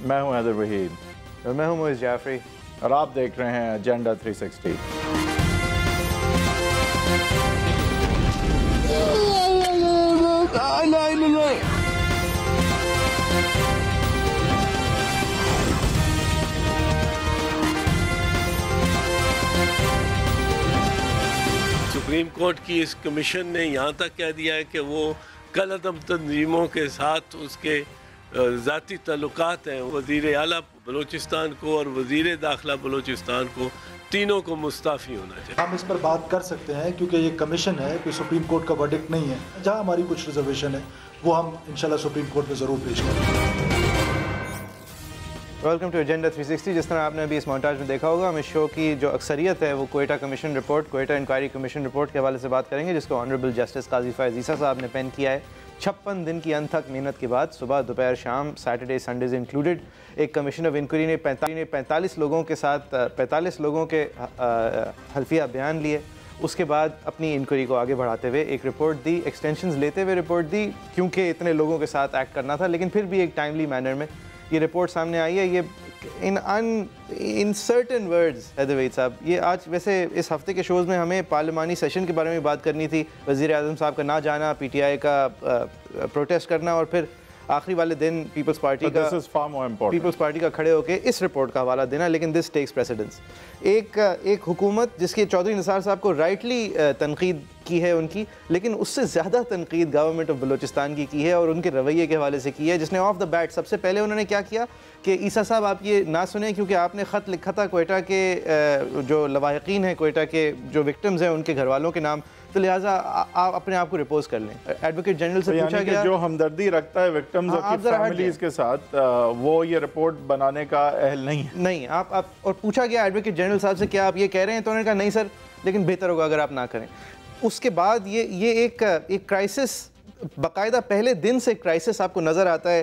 میں ہوں حیدر وحید اور میں ہوں معیز جعفری اور آپ دیکھ رہے ہیں ایجنڈا 360۔ سپریم کورٹ کی اس کمیشن نے یہاں تک کہہ دیا ہے کہ وہ کل عدم تنظیموں کے ساتھ اس کے ذاتی تعلقات ہیں۔ وزیر اعلیٰ بلوچستان کو اور وزیر داخلہ بلوچستان کو تینوں کو مستعفی ہونا چاہیے۔ ہم اس پر بات کر سکتے ہیں کیونکہ یہ کمیشن ہے، کوئی سپریم کورٹ کا ورڈکٹ نہیں ہے۔ جہاں ہماری کچھ ریزرویشن ہے وہ ہم انشاءاللہ سپریم کورٹ میں ضرور پیش کریں گے۔ Welcome to agenda 360۔ جس طرح آپ نے ابھی اس مونٹاج میں دیکھا ہوگا، ہم اس شو کی جو اکثریت ہے وہ Quetta commission report, Quetta inquiry commission report کے حوالے سے بات کریں گے، جس کو آنریبل جسٹس قاضی فائز عیسیٰ صاحب نے پین کیا ہے۔ 56 دن کی انتھک محنت کے بعد صبح دوپہر شام سیٹرڈے سنڈیز انکلوڈڈ ایک کمیشن آف انکوائری نے 45 لوگوں کے ساتھ 45 لوگوں کے حلفیہ بیان لیے۔ اس کے بعد اپنی انکوائری کو آگے بڑھاتے ہوئے ایک رپورٹ دی، ایکسٹینشنز لیتے ہوئے رپورٹ دی، کیونکہ اتنے لوگوں کے ساتھ ایکٹ کرنا تھا، لیکن پھر بھی ایک ٹائملی مینر میں یہ رپورٹ سامنے آئی ہے۔ یہ in certain words Haider Waheed sahib, یہ آج ویسے اس ہفتے کے شوز میں ہمیں پارلیمانی سیشن کے بارے میں بات کرنی تھی، وزیر اعظم صاحب کا نہ جانا، پی ٹی آئی کا پروٹیسٹ کرنا، اور پھر آخری والے دن پیپلز پارٹی کا کھڑے ہو کے اس رپورٹ کا حوالہ دینا، لیکن دس ٹیکس پریسیڈنس۔ ایک حکومت جس کے چودھری نثار صاحب کو رائٹلی تنقید کی ہے ان کی، لیکن اس سے زیادہ تنقید گورنمنٹ آف بلوچستان کی ہے اور ان کے رویے کے حوالے سے کی ہے، جس نے آف دا بیٹ سب سے پہلے انہوں نے کیا کیا کہ عیسیٰ صاحب آپ یہ نہ سنیں کیونکہ آپ نے خط لکھا تھا کوئٹہ کے جو لواحقین ہیں، کوئٹہ کے جو وکٹمز ہیں ان کے گھر والوں کے نام، تو لہٰذا آپ اپنے آپ کو رپوز کر لیں۔ ایڈوکیٹ جنرل سے پوچھا گیا، جو ہمدردی رکھتا ہے وکٹمز کی فیملیز کے ساتھ، وہ یہ رپورٹ بنانے کا اہل نہیں ہے۔ نہیں آپ اور پوچھا گیا ایڈوکیٹ جنرل صاحب سے کیا آپ یہ کہہ رہے ہیں، تو انہوں نے کہا نہیں سر، لیکن بہتر ہوگا اگر آپ نہ کریں۔ اس کے بعد یہ ایک کرائسس، باقاعدہ پہلے دن سے کرائسس آپ کو نظر آتا ہے۔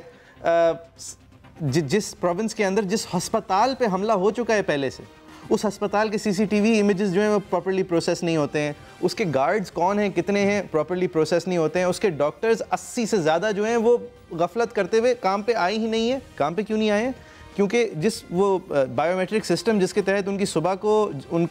جس پروونس کے اندر جس ہسپتال پہ حملہ ہو چکا ہے پہلے سے، اس ہسپتال کے سی سی ٹی وی امیجز جو ہیں وہ پراپرلی پروسیس نہیں ہوتے ہیں، اس کے گارڈز کون ہیں کتنے ہیں پراپرلی پروسیس نہیں ہوتے ہیں، اس کے ڈاکٹرز 80 سے زیادہ جو ہیں وہ غفلت کرتے ہوئے کام پہ آئے ہی نہیں ہیں۔ کام پہ کیوں نہیں آئے ہیں؟ کیونکہ جس وہ بائیو میٹرک سسٹم جس کے تحت ان کی صبح کو ان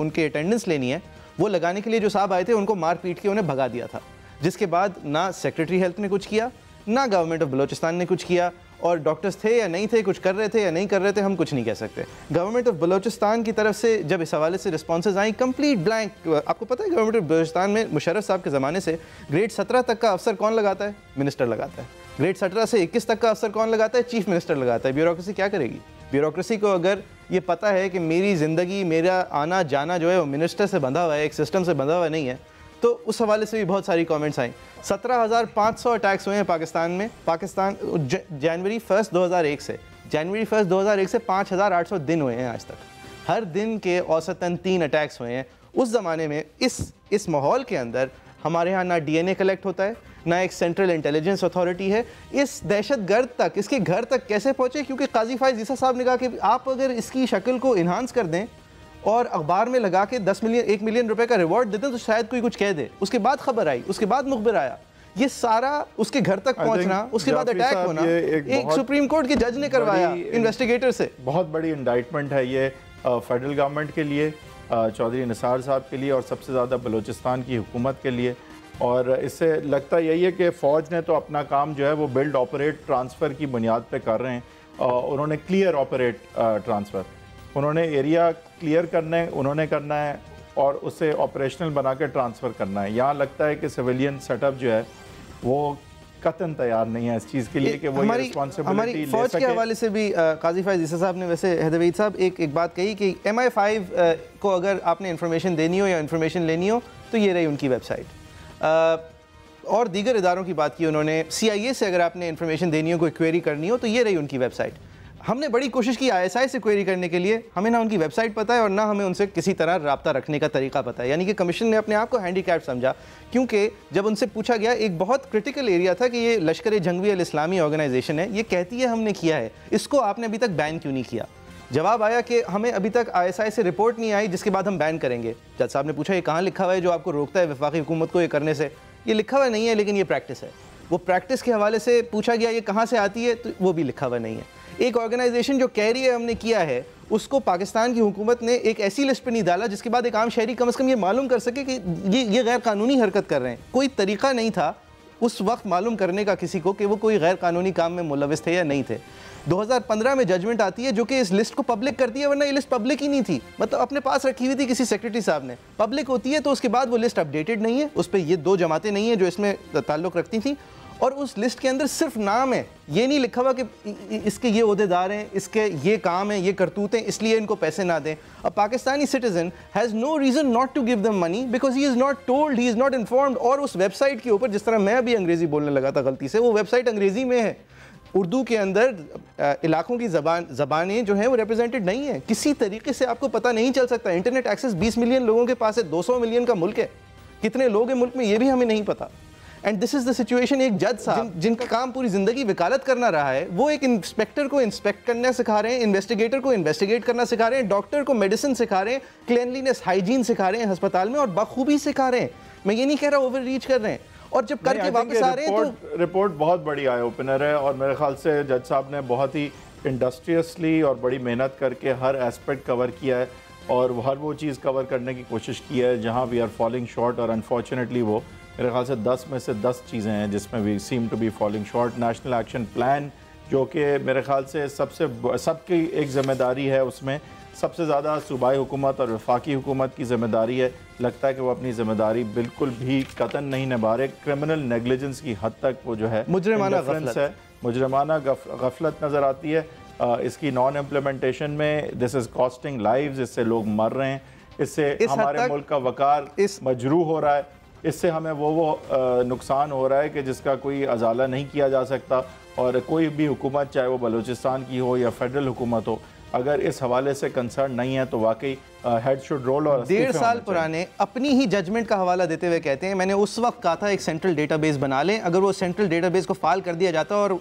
کے اٹینڈنس لینی ہے، وہ لگانے کے لیے جو صاحب آئے تھے ان کو مار پیٹ کے انہیں بھگا دیا تھا، جس کے بعد نہ سیکریٹری ہیلتھ نے کچھ کیا، نہ گورنمنٹ آف بلوچستان نے کچھ کیا، اور ڈاکٹرز تھے یا نہیں تھے، کچھ کر رہے تھے یا نہیں کر رہے تھے، ہم کچھ نہیں کہہ سکتے۔ گورنمنٹ آف بلوچستان کی طرف سے جب اس حوالے سے رسپانسز آئیں، کمپلیٹ بلینک۔ آپ کو پتہ ہے گورنمنٹ آف بلوچستان میں مشرف صاحب کے زمانے سے گریڈ 17 تک کا افسر کون لگاتا ہے؟ منسٹر لگاتا ہے۔ گریڈ 17 سے 21 تک کا افسر کون لگاتا ہے؟ چیف منسٹر لگاتا ہے۔ بیوروکریسی کیا کرے گی؟ بیوروکریسی کو اگر یہ پتہ ہے کہ میری زندگی، میرا آنا جانا جو ہے وہ منسٹر سے بندھا ہوا ہے، ایک سسٹم سے بندھا ہوا نہیں ہے، تو اس حوالے سے بھی بہت ساری کامنٹس آئیں۔ 17,500 اٹیکس ہوئے ہیں پاکستان میں، جنوری 1 2001 سے، جنوری 1 2001 سے 5,800 دن ہوئے ہیں آج تک، ہر دن کے اوسطاً 3 اٹیکس ہوئے ہیں۔ اس زمانے میں اس ماحول کے اندر ہمارے ہاں نہ ڈی این اے کلیکٹ ہوتا ہے، نہ ایک سینٹرل انٹیلیجنس اتھارٹی ہے۔ اس دہشت گرد تک، اس کے گھر تک کیسے پہنچے؟ کیونکہ قاضی فائز عیسیٰ صاحب نے کہا کہ آپ اگر اس کی شکل کو انہانس کر دیں اور اخبار میں لگا کے 1 ملین روپے کا ریوارڈ دیتے ہیں تو شاید کوئی کچھ کہہ دے۔ اس کے بعد خبر آئی، اس کے بعد مخبر آیا، یہ سارا اس کے گھر تک پہنچنا، اس کے بعد اٹیک ہونا، ایک سپریم کورٹ کے جج نے کروایا انویسٹیگیٹر سے۔ بہت بڑی انڈائٹمنٹ ہے یہ فیڈرل گورنمنٹ کے لیے، چودھری نثار صاحب کے لیے، اور سب سے زیادہ بلوچستان کی حکومت کے لیے۔ اور اس سے لگتا یہی ہے کہ فوج نے تو اپنا کام جو ہے وہ بلڈ آپریٹ ٹرانسفر کی بنیاد پہ کر رہے ہیں۔ انہوں نے کلیئر آپریٹ ٹرانسفر، انہوں نے ایریا کلیئر کرنا ہے، انہوں نے کرنا ہے اور اسے آپریشنل بنا کے ٹرانسفر کرنا ہے۔ یہاں لگتا ہے کہ سویلین سیٹ اپ جو ہے وہ قطعاً تیار نہیں ہے اس چیز کے لیے کہ وہ یہ رسپانسبلٹی لے سکے۔ فوج کے حوالے سے بھی قاضی فائز عیسیٰ صاحب نے ویسے حیدر وحید صاحب ایک بات کہی کہ MI5 کو اگر آپ نے انفارمیشن دینی ہو یا انفارمیشن لینی ہو تو یہ رہی ان کی ویب سائٹ، اور دیگر اداروں کی بات کی انہوں نے۔ CIA سے اگر آپ نے انفارمیشن دینی ہو، کوئی کوئری کرنی ہو تو یہ رہی ان کی ویب سائٹ۔ ہم نے بڑی کوشش کی ISI سے کوئری کرنے کے لیے، ہمیں نہ ان کی ویب سائٹ پتہ ہے اور نہ ہمیں ان سے کسی طرح رابطہ رکھنے کا طریقہ پتہ ہے، یعنی کہ کمیشن نے اپنے آپ کو ہینڈی کیپ سمجھا، کیونکہ جب ان سے پوچھا گیا، ایک بہت کرٹیکل ایریا تھا کہ یہ لشکر جنگوی الاسلامی آرگنائزیشن ہے، یہ کہتی ہے ہم نے کیا ہے، اس کو آپ نے ابھی تک بین کیوں نہیں کیا؟ جواب آیا کہ ہمیں ابھی تک ISI سے رپورٹ نہیں آئی جس کے بعد ہم بین کریں گے۔ جج صاحب نے پوچھا یہ کہاں لکھا ہوا ہے جو آپ کو روکتا ہے وفاقی حکومت کو یہ کرنے سے؟ یہ لکھا ہوا نہیں ہے لیکن یہ پریکٹس ہے۔ وہ پریکٹس کے حوالے سے پوچھا گیا یہ کہاں سے آتی ہے تو وہ بھی لکھا ہوا نہیں ہے. ایک آرگنائزیشن جو کہہ رہی ہے ہم نے کیا ہے, اس کو پاکستان کی حکومت نے ایک ایسی لسٹ پہ نہیں ڈالا جس کے بعد ایک عام شہری کم از کم یہ معلوم کر سکے کہ یہ غیر قانونی حرکت کر رہے ہیں. کوئی طریقہ نہیں تھا اس وقت معلوم کرنے کا کسی کو کہ وہ کوئی غیر قانونی کام میں ملوث تھے یا نہیں تھے. 2015 میں ججمنٹ آتی ہے جو کہ اس لسٹ کو پبلک کرتی ہے, ورنہ یہ لسٹ پبلک ہی نہیں تھی, مطلب اپنے پاس رکھی ہوئی تھی کسی سیکرٹری صاحب نے. پبلک ہوتی ہے تو اس کے بعد وہ لسٹ اپڈیٹڈ نہیں ہے, اس پہ یہ 2 جماعتیں نہیں ہیں جو اس میں تعلق رکھتی تھیں, اور اس لسٹ کے اندر صرف نام ہے, یہ نہیں لکھا ہوا کہ اس کے یہ عہدیدار ہیں, اس کے یہ کام ہیں, یہ کرتوت ہیں, اس لیے ان کو پیسے نہ دیں. A Pakistani citizen has no reason not to give them money because he is not told, he is not informed. اور اس ویب سائٹ کے اوپر, جس طرح میں ابھی انگریزی بولنے لگا تھا غلطی سے, وہ ویب سائٹ انگریزی میں ہے, اردو کے اندر علاقوں کی زبانیں جو ہیں وہ ریپرزینٹڈ نہیں ہیں. کسی طریقے سے آپ کو پتہ نہیں چل سکتا. انٹرنیٹ ایکسس 20 ملین لوگوں کے پاس ہے, 200 ملین کا ملک ہے, کتنے لوگ ہیں ملک میں یہ بھی ہمیں نہیں پتا. And this is the situation. ایک جج صاحب جن کا کام پوری زندگی وکالت کرنا رہا ہے, وہ ایک انسپیکٹر کو انسپیکٹ کرنا سکھا رہے ہیں, انویسٹیگیٹر کو انویسٹیگیٹ کرنا سکھا رہے ہیں, ڈاکٹر کو میڈیسن سکھا رہے ہیں, کلینلینس ہائیجین سکھا رہے ہیں ہسپتال میں, اور بخوبی سکھا رہے ہیں. میں یہ نہیں کہہ رہا اوور ریچ کر رہے ہیں, اور جب کر کے واپس آ رہے ہیں تو رپورٹ بہت بڑی آئی اوپنر ہے, اور میرے خیال سے جج صاحب نے بہت ہی انڈسٹریسلی اور بڑی محنت کر کے ہر ایسپیکٹ کور کیا ہے, اور ہر وہ چیز کور کرنے کی کوشش کی ہے جہاں وی آر فالنگ شارٹ. اور انفارچونیٹلی وہ میرے خیال سے 10 میں سے 10 چیزیں ہیں جس میں we seem to be falling short. National action plan جو کہ میرے خیال سے سب کی ایک ذمہ داری ہے, اس میں سب سے زیادہ صوبائی حکومت اور وفاقی حکومت کی ذمہ داری ہے. لگتا ہے کہ وہ اپنی ذمہ داری بالکل بھی قطعاً نہیں نبھا رہے. کرمنل نیگلیجنس کی حد تک وہ جو ہے مجرمانہ غفلت نظر آتی ہے. اس کی نان امپلیمنٹیشن میں دس از کاسٹنگ لائیوز, اس سے لوگ مر رہے ہیں, اس سے ہمارے ملک کا وقار مجروح ہو رہا ہے, اس سے ہمیں وہ نقصان ہو رہا ہے کہ جس کا کوئی ازالہ نہیں کیا جا سکتا. اور کوئی بھی حکومت, چاہے وہ بلوچستان کی ہو یا فیڈرل حکومت ہو, اگر اس حوالے سے کنسرن نہیں ہے تو واقعی ہیڈ شوڈ رول. اور 1.5 سال پرانے اپنی ہی ججمنٹ کا حوالہ دیتے ہوئے کہتے ہیں, میں نے اس وقت کہا تھا ایک سینٹرل ڈیٹا بیس بنا لیں. اگر وہ سینٹرل ڈیٹا بیس کو فائل کر دیا جاتا اور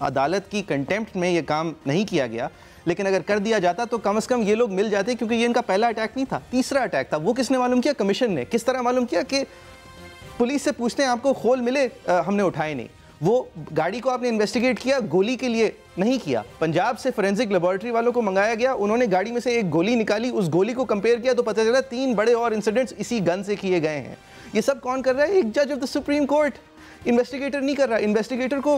عدالت کی کنٹیمپٹ میں یہ کام نہیں کیا گیا, لیکن اگر کر دیا جاتا تو کم از کم یہ لوگ مل جاتے, کیونکہ یہ ان کا پہلا اٹیک نہیں تھا, تیسرا اٹیک تھا. وہ کس نے معلوم کیا؟ کمیشن نے. کس طرح معلوم کیا؟ کہ پولیس سے پوچھتے ہیں آپ کو خول ملے, ہم نے اٹھائے نہیں. وہ گاڑی کو آپ نے انویسٹیگیٹ کیا, گولی کے لیے نہیں کیا. پنجاب سے فورینسک لیبارٹری والوں کو منگایا گیا, انہوں نے گاڑی میں سے ایک گولی نکالی, اس گولی کو کمپیئر کیا تو پتہ چلا 3 بڑے اور انسیڈنٹس اسی گن سے کیے گئے ہیں. یہ سب کون کر رہا ہے؟ ایک جج of the supreme court. Investigator نہیں کر رہا. انویسٹیگیٹر کو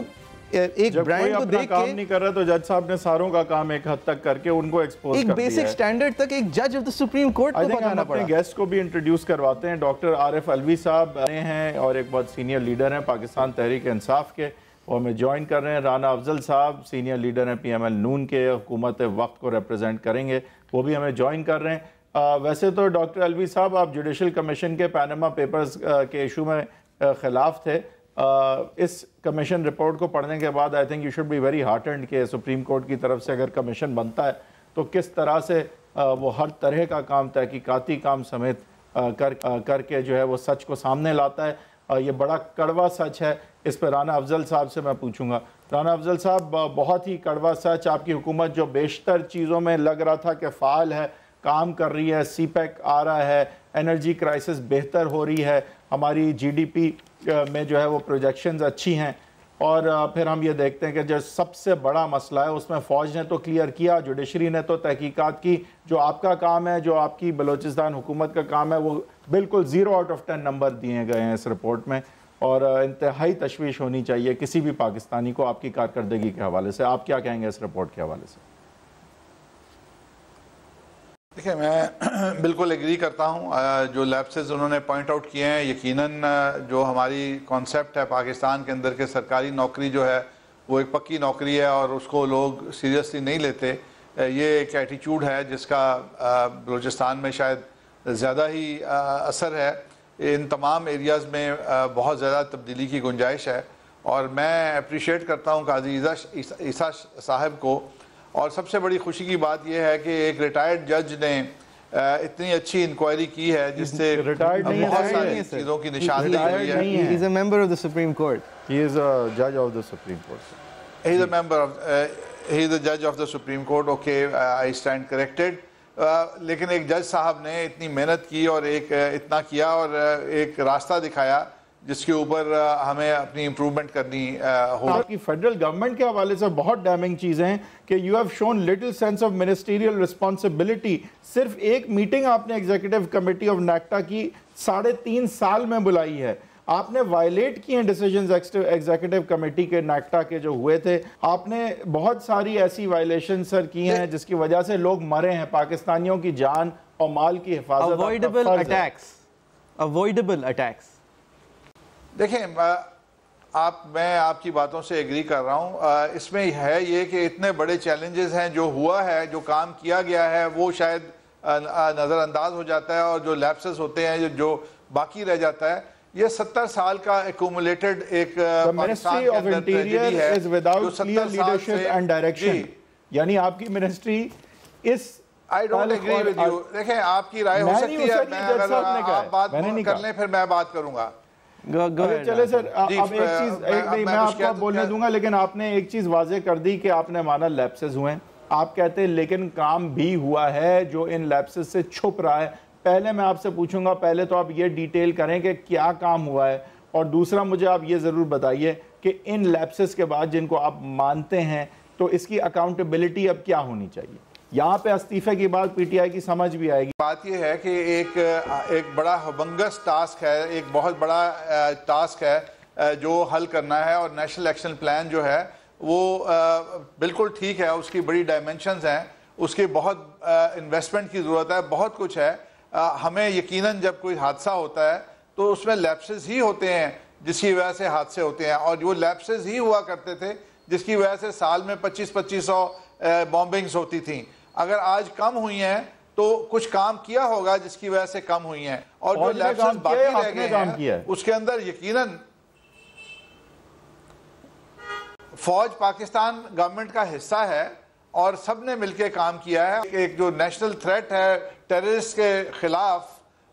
ایک برانڈ کو دیکھ کے کام نہیں کر رہا تو جج صاحب نے ساروں کا کام ایک حد تک کر کے ان کو ایکسپوز کر دیا ہے. ایک بیسک سٹینڈرڈ تک ایک جج آف دا سپریم کورٹ کو پکانا پڑا. اپنے گیسٹ کو بھی انٹروڈیوس کرواتے ہیں. ڈاکٹر عارف علوی صاحب ہیں اور ایک بہت سینئر لیڈر ہیں پاکستان تحریک انصاف کے, وہ ہمیں جوائن کر رہے ہیں. رانا افضل صاحب سینئر لیڈر ہیں پی ایم ایل نون کے, حکومت وقت کو ریپرزینٹ کریں گے, وہ بھی ہمیں جوائن کر رہے ہیں. ویسے تو ڈاکٹر علوی صاحب آپ جوڈیشل کمیشن کے پیناما پیپرز کے ایشو میں خلاف تھے. اس کمیشن رپورٹ کو پڑھنے کے بعد I think you should be very heartened کہ سپریم کورٹ کی طرف سے اگر کمیشن بنتا ہے تو کس طرح سے وہ ہر طرح کا کام, تحقیقاتی کام سمیت کر کے جو ہے وہ سچ کو سامنے لاتا ہے. یہ بڑا کڑوا سچ ہے. اس پہ رانا افضل صاحب سے میں پوچھوں گا. رانا افضل صاحب, بہت ہی کڑوا سچ, آپ کی حکومت جو بیشتر چیزوں میں لگ رہا تھا کہ فعال ہے, کام کر رہی ہے, سی پیک آ رہا ہے, انرجی کرائسس بہتر ہو رہی ہے, ہماری جی ڈی پی میں جو ہے وہ پروجیکشنز اچھی ہیں, اور پھر ہم یہ دیکھتے ہیں کہ جو سب سے بڑا مسئلہ ہے اس میں فوج نے تو کلیئر کیا, جوڈیشری نے تو تحقیقات کی, جو آپ کا کام ہے, جو آپ کی بلوچستان حکومت کا کام ہے, وہ بالکل 0/10 نمبر دیے گئے ہیں اس رپورٹ میں, اور انتہائی تشویش ہونی چاہیے کسی بھی پاکستانی کو آپ کی کارکردگی کے حوالے سے. آپ کیا کہیں گے اس رپورٹ کے حوالے سے؟ دیکھیں, میں بالکل ایگری کرتا ہوں. جو لیپسز انہوں نے پوائنٹ آؤٹ کیے ہیں, یقیناً جو ہماری کانسیپٹ ہے پاکستان کے اندر کہ سرکاری نوکری جو ہے وہ ایک پکی نوکری ہے اور اس کو لوگ سیریسلی نہیں لیتے, یہ ایک ایٹیچیوڈ ہے جس کا بلوچستان میں شاید زیادہ ہی اثر ہے. ان تمام ایریاز میں بہت زیادہ تبدیلی کی گنجائش ہے, اور میں اپریشیٹ کرتا ہوں قاضی عیسیٰ صاحب کو. اور سب سے بڑی خوشی کی بات یہ ہے کہ ایک ریٹائرڈ جج نے اتنی اچھی انکوائری کی ہے جس سے بہت ساری چیزوں کی نشاندہی ہوئی ہے. He is a member of the Supreme Court. He is a judge of the Supreme Court. He is a member of he is a judge of the Supreme Court. Okay, I stand corrected. لیکن ایک جج صاحب نے اتنی محنت کی اور ایک اتنا کیا اور ایک راستہ دکھایا جس کے اوپر ہمیں اپنی امپروومنٹ کرنی ہوگی. آپ کی فیڈرل گورنمنٹ کے حوالے سے بہت ڈیمنگ چیزیں ہیں کہ you have shown little sense of ministerial responsibility. صرف ایک میٹنگ آپ نے ایگزیکٹو کمیٹی آف نیکٹا کی 3.5 سال میں بلائی ہے. آپ نے وائلیٹ کی ہیں ڈیسیجنز ایگزیکٹو کمیٹی کے نیکٹا کے جو ہوئے تھے. آپ نے بہت ساری ایسی وائلیشن سر کی ہیں جس کی وجہ سے لوگ مرے ہیں. پاکستانیوں کی جان اور مال کی حفاظت اوائڈبل اٹیکس. دیکھیں میں آپ کی باتوں سے ایگری کر رہا ہوں. اس میں ہے یہ کہ اتنے بڑے چیلنجز ہیں, جو ہوا ہے, جو کام کیا گیا ہے, وہ شاید نظر انداز ہو جاتا ہے, اور جو لیپسز ہوتے ہیں جو باقی رہ جاتا ہے, یہ 70 سال کا ایکومولیٹڈ ایک پاکستان کے اندر ٹریجڈی ہے جو 70 سال سے. یعنی آپ کی منسٹری اس I don't agree with you. دیکھیں آپ کی رائے ہو سکتی ہے, میں اگر آپ بات کر لیں پھر میں بات کروں گا. چلے سر, اب ایک چیز میں آپ کو بولنے دوں گا, لیکن آپ نے ایک چیز واضح کر دی کہ آپ نے مانا لیپسز ہوئے ہیں. آپ کہتے ہیں لیکن کام بھی ہوا ہے جو ان لیپسز سے چھپ رہا ہے. پہلے میں آپ سے پوچھوں گا, پہلے تو آپ یہ ڈیٹیل کریں کہ کیا کام ہوا ہے, اور دوسرا مجھے آپ یہ ضرور بتائیے کہ ان لیپسز کے بعد جن کو آپ مانتے ہیں تو اس کی اکاؤنٹیبلٹی اب کیا ہونی چاہیے. یہاں پہ استعفے کی بات پی ٹی آئی کی سمجھ بھی آئے گی. بات یہ ہے کہ ایک بڑا ہبنگس ٹاسک ہے, ایک بہت بڑا ٹاسک ہے جو حل کرنا ہے, اور نیشنل ایکشن پلان جو ہے وہ بالکل ٹھیک ہے, اس کی بڑی ڈائمنشنز ہیں, اس کی بہت انویسٹمنٹ کی ضرورت ہے, بہت کچھ ہے. ہمیں یقیناً جب کوئی حادثہ ہوتا ہے تو اس میں لیپسز ہی ہوتے ہیں جس کی وجہ سے حادثے ہوتے ہیں, اور وہ لیپسز ہی ہوا کرتے تھے جس کی وجہ سے سال میں 2500 بامبنگز ہوتی تھیں. اگر آج کم ہوئی ہیں تو کچھ کام کیا ہوگا جس کی وجہ سے کم ہوئی ہیں, اور جو لیپسز باقی رہ گئے ہیں اس کے اندر یقیناً فوج پاکستان گورنمنٹ کا حصہ ہے, اور سب نے مل کے کام کیا ہے. ایک جو نیشنل تھریٹ ہے ٹیررسٹ کے خلاف,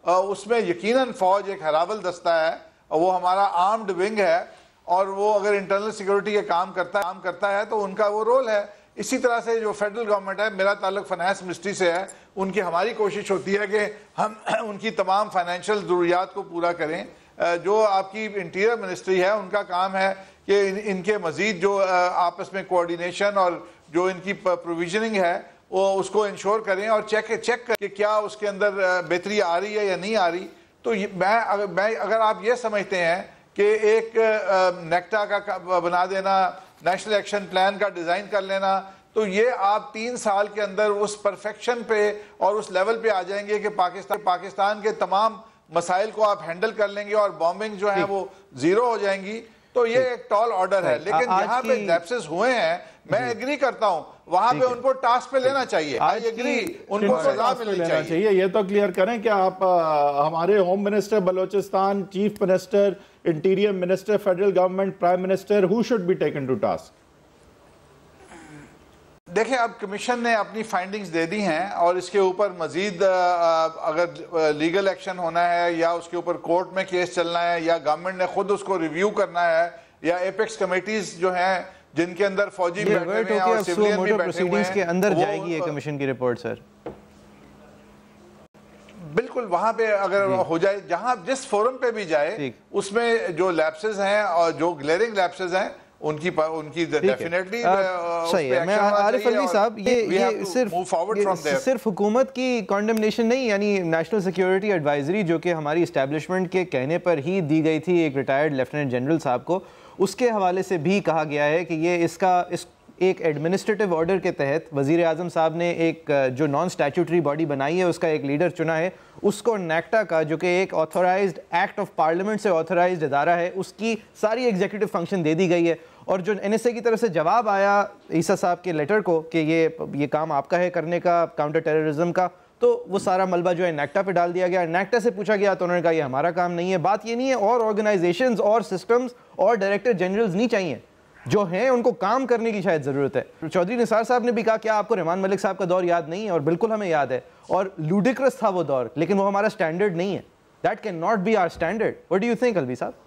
اس میں یقیناً فوج ایک ہراول دستہ ہے, وہ ہمارا آرمڈ ونگ ہے, اور وہ اگر انٹرنل سیکورٹی کے کام کرتا ہے تو ان کا وہ رول ہے. اسی طرح سے جو فیڈرل گورنمنٹ ہے, میرا تعلق فائنانس منسٹری سے ہے, ہماری کوشش ہوتی ہے کہ ہم ان کی تمام فائنینشیل ضروریات کو پورا کریں. جو آپ کی انٹیریئر منسٹری ہے, ان کا کام ہے کہ ان کے مزید جو آپس میں کوآرڈینیشن اور جو ان کی پروویژننگ ہے وہ اس کو انشور کریں, اور چیک کریں کہ کیا اس کے اندر بہتری آ رہی ہے یا نہیں آ رہی. تو میں اگر آپ یہ سمجھتے ہیں کہ ایک نیکٹا کا بنا دینا, نیشنل ایکشن پلان کا ڈیزائن کر لینا, تو یہ آپ 3 سال کے اندر اس پرفیکشن پہ اور اس لیول پہ آ جائیں گے کہ پاکستان کے تمام مسائل کو آپ ہینڈل کر لیں گے, اور بامبنگ جو ہیں وہ زیرو ہو جائیں گی. تو یہ ایک ٹال آرڈر ہے. لیکن جہاں پہ لیپسز ہوئے ہیں, میں ایگری کرتا ہوں, وہاں پہ ان کو ٹاسک پہ لینا چاہیے, ان کو سزا ملنی چاہیے. یہ تو کلیئر کریں کہ آپ ہمارے home minister Balochistan, chief minister, interior minister, federal government, prime minister, who should be taken to task. دیکھیں اب کمیشن نے اپنی فائنڈنگز دے دی ہیں, اور اس کے اوپر مزید اگر لیگل ایکشن ہونا ہے, یا اس کے اوپر کورٹ میں کیس چلنا ہے, یا گورنمنٹ نے خود اس کو ریویو کرنا ہے, یا ایپیکس کمیٹیز جو ہیں جن کے اندر فوجی بیٹھے ہوئے ہیں اور سیولین بھی بیٹھے ہوئے ہیں, کے اندر جائے گی یہ کمیشن کی رپورٹ. سر بالکل وہاں پہ اگر ہو جائے, جہاں جس فورم پہ بھی جائے, اس میں جو لیپسز ہیں اور جو گلیرنگ لیپسز ہیں ان کی ڈیفینیٹلی صحیح ہے. میں عارف علی صاحب, یہ صرف حکومت کی کانڈمنیشن نہیں, یعنی نیشنل سیکیورٹی ایڈوائزری جو کہ ہماری اسٹیبلشمنٹ کے کہنے پر ہی دی گئی تھی ایک ریٹائرڈ لیفٹیننٹ جنرل صاحب کو, اس کے حوالے سے بھی کہا گیا ہے کہ یہ اس ایک ایڈمنسٹریٹو آرڈر کے تحت وزیر اعظم صاحب نے ایک جو نان اسٹیچوٹری باڈی بنائی ہے, اس کا ایک لیڈر چنا ہے, اس کو نیکٹا کا جو کہ ایک آتھورائزڈ ایکٹ آف پارلیمنٹ سے آتھورائزڈ ادارہ ہے, اس کی ساری ایگزیکٹو فنکشن دے دی گئی ہے. اور جو این ایس اے کی طرف سے جواب آیا عیسیٰ صاحب کے لیٹر کو کہ یہ کام آپ کا ہے کرنے کا, کاؤنٹر ٹیررزم کا, تو وہ سارا ملبہ جو ہے نیکٹا پہ ڈال دیا گیا. نیکٹا سے پوچھا گیا تو انہوں نے کہا یہ ہمارا کام نہیں ہے. بات یہ نہیں ہے, اور آرگنائزیشنز اور سسٹمز اور ڈائریکٹر جنرلز نہیں چاہیے, جو ہیں ان کو کام کرنے کی شاید ضرورت ہے. چودھری نثار صاحب نے بھی کہا کیا آپ کو رحمان ملک صاحب کا دور یاد نہیں ہے, اور بالکل ہمیں یاد ہے, اور لوڈیکرس تھا وہ دور, لیکن وہ ہمارا سٹینڈرڈ نہیں ہے. That can not be our standard. What do you think Alvi sahib?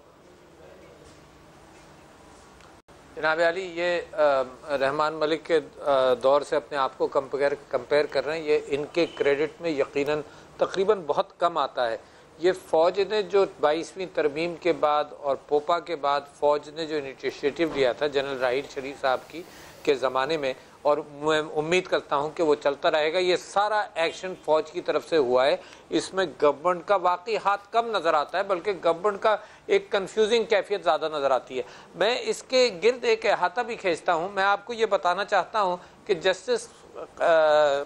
جناب علی, یہ رحمان ملک کے دور سے اپنے آپ کو کمپیئر کر رہے ہیں, یہ ان کے کریڈٹ میں یقیناً تقریباً بہت کم آتا ہے. یہ فوج نے جو 22ویں ترمیم کے بعد اور پوپا کے بعد فوج نے جو انیشیٹو لیا تھا جنرل راحیل شریف صاحب کے زمانے میں، اور میں امید کرتا ہوں کہ وہ چلتا رہے گا، یہ سارا ایکشن فوج کی طرف سے ہوا ہے۔ اس میں گورنمنٹ کا واقعی ہاتھ کم نظر آتا ہے، بلکہ گورنمنٹ کا ایک کنفیوزنگ کیفیت زیادہ نظر آتی ہے۔ میں اس کے گرد ایک احاطہ بھی کھینچتا ہوں۔ میں آپ کو یہ بتانا چاہتا ہوں کہ جسٹس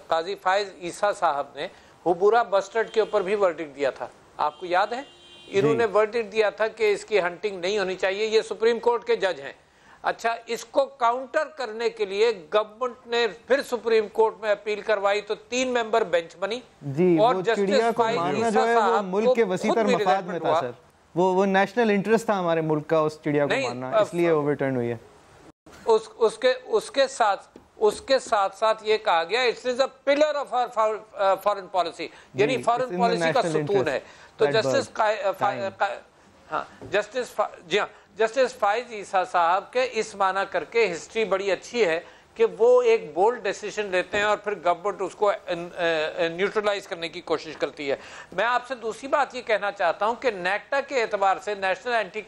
قاضی فائز عیسیٰ صاحب نے حبورہ بسٹرڈ کے اوپر بھی ورڈکٹ دیا تھا، آپ کو یاد ہے؟ انہوں نے ورڈکٹ دیا تھا کہ اس کی ہنٹنگ نہیں ہونی چاہیے، یہ سپریم کورٹ کے جج ہیں۔ اچھا، اس کو کاؤنٹر کرنے کے لیے گورنمنٹ نے پھر سپریم کورٹ میں اپیل کروائی تو 3 ممبر بینچ بنی، اور جسٹس فائز عیسیٰ صاحب ملک کے وسیع تر مفاد میں تھا سر، وہ نیشنل انٹرسٹ تھا ہمارے ملک کا اس چڑیا کو مارنا، اس لیے اوور ٹرن ہوئی ہے۔ اس کے ساتھ ساتھ یہ کہا گیا it is a pillar of foreign policy, یعنی فارن پالیسی کا ستون ہے۔ تو جسٹس فائز عیسیٰ صاحب کے اس معنی کر کے ہسٹری بڑی اچھی ہے کہ وہ ایک بولڈ ڈیسیشن لیتے ہیں اور پھر گورنمنٹ اس کو نیوٹرلائز کرنے کی کوشش کرتی ہے۔ میں آپ سے دوسری بات یہ کہنا چاہتا ہوں کہ نیکٹا کے اعتبار سے national anti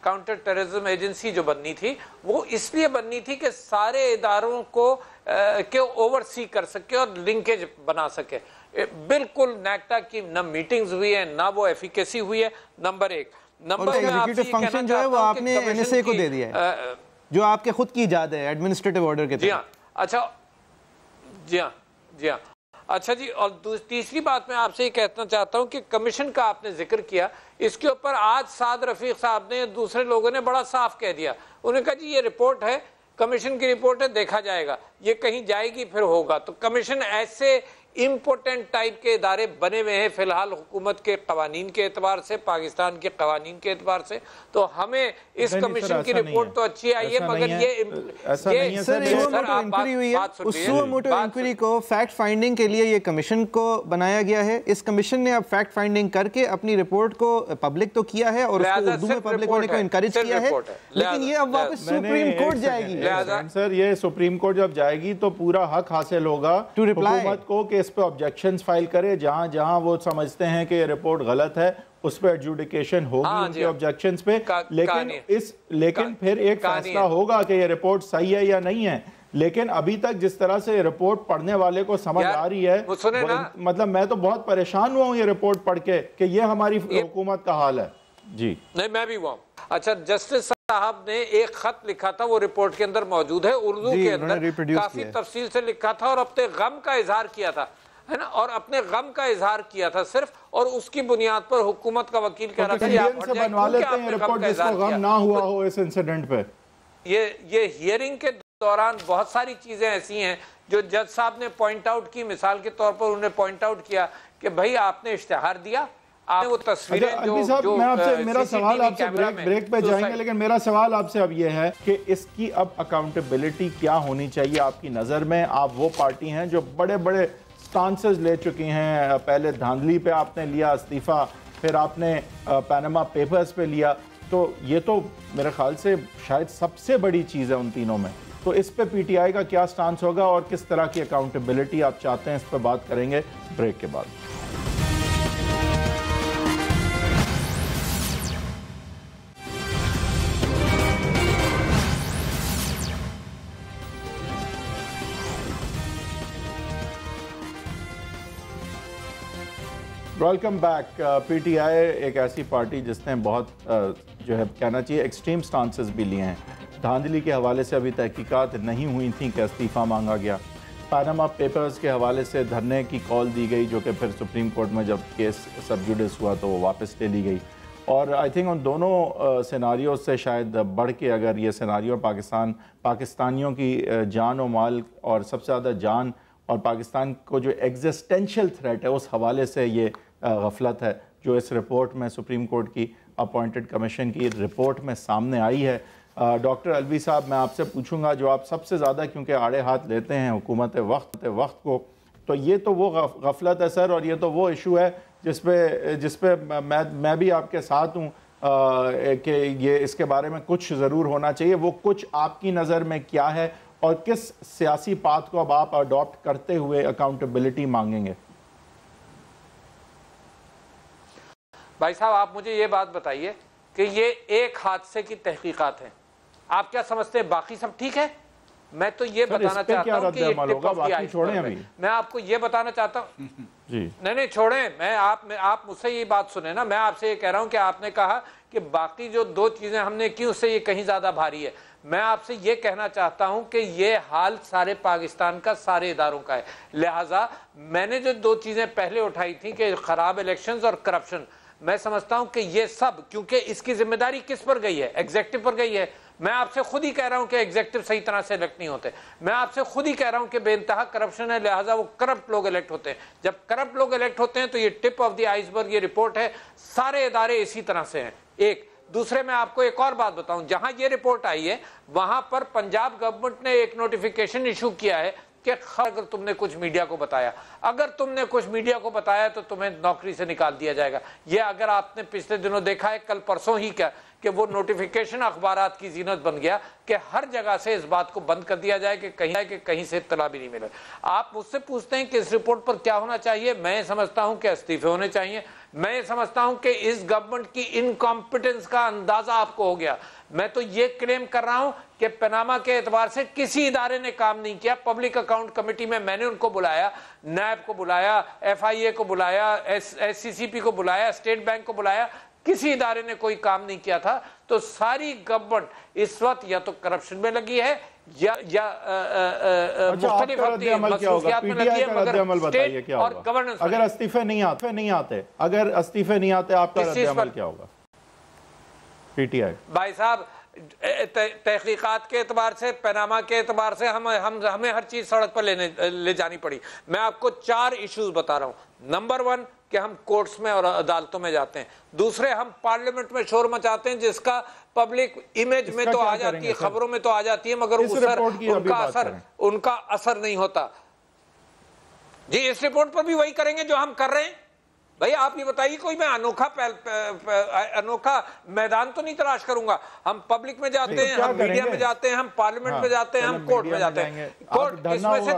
counter terrorism agency جو بننی تھی وہ اس لیے بننی تھی کہ سارے اداروں کو اوور سی کر سکے اور لنکیج بنا سکے۔ بالکل نیکٹا کی نہ میٹنگز ہوئی ہیں نہ وہ ایفیکیسی ہوئی ہے، نمبر 1۔ نمبر فنکشن جو ہے وہ آپ نے این ایس اے کو دے دیا ہے، جو آپ کے خود کی ایجاد ہے ایڈمنسٹریٹو آرڈر کے تحت۔ جی ہاں، اچھا، جی ہاں، اچھا جی۔ اور تیسری بات میں آپ سے یہ کہنا چاہتا ہوں کہ کمیشن کا آپ نے ذکر کیا، اس کے اوپر آج سعد رفیق صاحب نے دوسرے لوگوں نے بڑا صاف کہہ دیا، انہوں نے کہا جی یہ رپورٹ ہے، کمیشن کی رپورٹ ہے، دیکھا جائے گا، یہ کہیں جائے گی پھر ہوگا۔ تو کمیشن ایسے امپورٹنٹ ٹائپ کے ادارے بنے ہوئے ہیں فی الحال حکومت کے قوانین کے اعتبار سے، پاکستان کے قوانین کے اعتبار سے، تو ہمیں اس کمیشن کی رپورٹ تو اچھی آئی ہے، مگر یہ سو موٹو انکوائری کو فیکٹ فائنڈنگ کے لیے یہ کمیشن کو بنایا گیا ہے۔ اس کمیشن نے اب فیکٹ فائنڈنگ کر کے اپنی رپورٹ کو پبلک تو کیا ہے اور اس کو اردو میں پبلک ہونے کو انکریج کیا ہے، لیکن یہ اب واپس سپریم کورٹ جائے گی۔ سر یہ سپریم کورٹ جب جائے گی تو پورا حق حاصل ہوگا حکومت کو کہ اس پہ آبجیکشنز فائل کرے، جہاں جہاں وہ سمجھتے ہیں کہ یہ رپورٹ غلط ہے اس پہ ایڈجوڈیکیشن ہوگی ان کے آبجیکشنز پہ، لیکن پھر ایک فیصلہ ہوگا کہ یہ رپورٹ صحیح ہے یا نہیں ہے۔ لیکن ابھی تک جس طرح سے یہ رپورٹ پڑھنے والے کو سمجھ آ رہی ہے، مطلب میں تو بہت پریشان ہوا ہوں یہ رپورٹ پڑھ کے کہ یہ ہماری حکومت کا حال ہے۔ جی نہیں، میں بھی ہوا ہوں۔ اچھا، جسٹس صاحب نے ایک خط لکھا تھا، وہ رپورٹ کے اندر موجود ہے، اردو کے اندر کافی تفصیل سے لکھا تھا اور اپنے غم کا اظہار کیا تھا، ہے نا، اور اپنے غم کا اظہار کیا تھا صرف، اور اس کی بنیاد پر حکومت کا وکیل کہہ رہا تھا کہ آپ بنوا لیتے ہیں رپورٹ جس کو غم نہ ہوا ہو اس انسیڈنٹ پہ۔ یہ ہیئرنگ کے دوران بہت ساری چیزیں ایسی ہیں جو جج صاحب نے پوائنٹ آؤٹ کی، مثال کے طور پر انہوں نے پوائنٹ آؤٹ کیا کہ بھائی آپ نے اشتہار دیا، آپ نے وہ تصویریں جو میں آپ سے میرا سوال آپ سے بریک پہ جائیں گے، لیکن میرا سوال آپ سے اب یہ ہے کہ اس کی اب اکاؤنٹیبلٹی کیا ہونی چاہیے آپ کی نظر میں؟ آپ وہ پارٹی ہیں جو بڑے بڑے سٹانسز لے چکی ہیں، پہلے دھاندلی پہ آپ نے لیا استعفیٰ، پھر آپ نے پیناما پیپرز پہ لیا، تو یہ تو میرے خیال سے شاید سب سے بڑی چیز ہے ان تینوں میں، تو اس پہ پی ٹی آئی کا کیا سٹانس ہوگا اور کس طرح کی اکاؤنٹیبلٹی آپ چاہتے ہیں، اس پہ بات کریں گے بریک کے بعد۔ Welcome back. P T I ایک ایسی پارٹی جس نے بہت جو ہے کہنا چاہیے ایکسٹریم سٹانسز بھی لیے ہیں۔ دھاندلی کے حوالے سے ابھی تحقیقات نہیں ہوئی تھیں کہ استعفیٰ مانگا گیا، پاناما پیپرز کے حوالے سے دھرنے کی کال دی گئی جو کہ پھر سپریم کورٹ میں جب کیس سب جوڈس ہوا تو وہ واپس لے لی گئی، اور آئی تھنک ان دونوں سیناریو سے شاید بڑھ کے اگر یہ سیناریو پاکستانیوں کی جان و مال اور سب سے زیادہ جان اور پاکستان کو جو ایگزسٹینشل تھریٹ ہے اس حوالے سے یہ غفلت ہے جو اس رپورٹ میں سپریم کورٹ کی اپوائنٹڈ کمیشن کی رپورٹ میں سامنے آئی ہے۔ ڈاکٹر الوی صاحب، میں آپ سے پوچھوں گا جو آپ سب سے زیادہ کیونکہ آڑے ہاتھ لیتے ہیں حکومت وقت کو، تو یہ تو وہ غفلت ہے سر، اور یہ تو وہ ایشو ہے جس پہ میں بھی آپ کے ساتھ ہوں کہ یہ اس کے بارے میں کچھ ضرور ہونا چاہیے۔ وہ کچھ آپ کی نظر میں کیا ہے اور کس سیاسی پاتھ کو اب آپ اڈاپٹ کرتے ہوئے اکاؤنٹیبلٹی مانگیں گے؟ بھائی صاحب آپ مجھے یہ بات بتائیے کہ یہ ایک حادثے کی تحقیقات ہیں، آپ کیا سمجھتے ہیں باقی سب ٹھیک ہے؟ میں تو یہ بتانا چاہتا ہوں کہ یہ ٹپ آف دی آئس برگ ہے۔ میں آپ کو یہ بتانا چاہتا ہوں نہیں چھوڑیں، آپ مجھ سے یہ بات سنیں نا، میں آپ سے یہ کہہ رہا ہوں کہ آپ نے کہا کہ باقی جو دو چیزیں ہم نے کی اس سے یہ کہیں زیادہ بھاری ہے۔ میں آپ سے یہ کہنا چاہتا ہوں کہ یہ حال سارے پاکستان کا، سارے اداروں کا ہے، لہٰذا میں نے جو دو چیزیں پہلے اٹھائی تھیں کہ خراب الیکشنز اور کرپشن، میں سمجھتا ہوں کہ یہ سب، کیونکہ اس کی ذمہ داری کس پر گئی ہے؟ ایگزیکٹو پر گئی ہے۔ میں آپ سے خود ہی کہہ رہا ہوں کہ ایگزیکٹو صحیح طرح سے الیکٹ نہیں ہوتے، میں آپ سے خود ہی کہہ رہا ہوں کہ بے انتہا کرپشن ہے، لہٰذا وہ کرپٹ لوگ الیکٹ ہوتے ہیں۔ جب کرپٹ لوگ الیکٹ ہوتے ہیں تو یہ ٹپ آف دی آئس برگ، یہ رپورٹ ہے، سارے ادارے اسی طرح سے ہیں۔ ایک دوسرے میں آپ کو ایک اور بات بتاؤں، جہاں یہ رپورٹ آئی ہے وہاں پر پنجاب گورنمنٹ نے ایک نوٹیفیکیشن ایشو کیا ہے کہ اگر تم نے کچھ میڈیا کو بتایا، اگر تم نے کچھ میڈیا کو بتایا تو تمہیں نوکری سے نکال دیا جائے گا۔ یہ اگر آپ نے پچھلے دنوں دیکھا ہے، کل پرسوں ہی کیا کہ وہ نوٹیفیکیشن اخبارات کی زینت بن گیا کہ ہر جگہ سے اس بات کو بند کر دیا جائے کہ کہیں سے اطلاع بھی نہیں ملے۔ آپ مجھ سے پوچھتے ہیں کہ اس رپورٹ پر کیا ہونا چاہیے، میں سمجھتا ہوں کہ استعفے ہونے چاہیے۔ میں سمجھتا ہوں کہ اس گورنمنٹ کی انکمپیٹنس کا اندازہ آپ کو ہو گیا۔ میں تو یہ کلیم کر رہا ہوں کہ پاناما کے اعتبار سے کسی ادارے نے کام نہیں کیا۔ پبلک اکاؤنٹ کمیٹی میں نے ان کو بلایا، نیب کو بلایا، ایف آئی اے کو بلایا، ایس سی سی پی کو بلایا، اسٹیٹ بینک کو بلایا، کسی ادارے نے کوئی کام نہیں کیا تھا۔ تو ساری گورنمنٹ اس وقت یا تو کرپشن میں لگی ہے یا مختلف مصروفیات میں لگی ہے، مگر اسٹیٹ اور گورننس۔ اگر استعفے نہیں آتے آپ کا رد عمل کیا ہوگا؟ پی ٹی آئی بھائی صاحب تحقیقات کے اعتبار سے، پاناما کے اعتبار سے ہمیں ہر چیز سڑک پر لے جانی پڑی۔ میں آپ کو 4 ایشوز بتا رہا ہوں۔ نمبر 1 کہ ہم کورٹس میں اور عدالتوں میں جاتے ہیں، دوسرے ہم پارلیمنٹ میں شور مچاتے ہیں جس کا پبلک امیج میں تو آ جاتی ہے، خبروں میں تو آ جاتی ہے، مگر ان کا اثر نہیں ہوتا۔ جی اس رپورٹ پر بھی وہی کریں گے جو ہم کر رہے ہیں۔ بھائی آپ یہ بتائیے، کوئی میں انوکھا میدان تو نہیں تلاش کروں گا۔ ہم پبلک میں جاتے ہیں، ہم میڈیا میں جاتے ہیں، ہم پارلیمنٹ میں جاتے ہیں، ہم کورٹ میں جاتے ہیں۔ کورٹ اس میں سے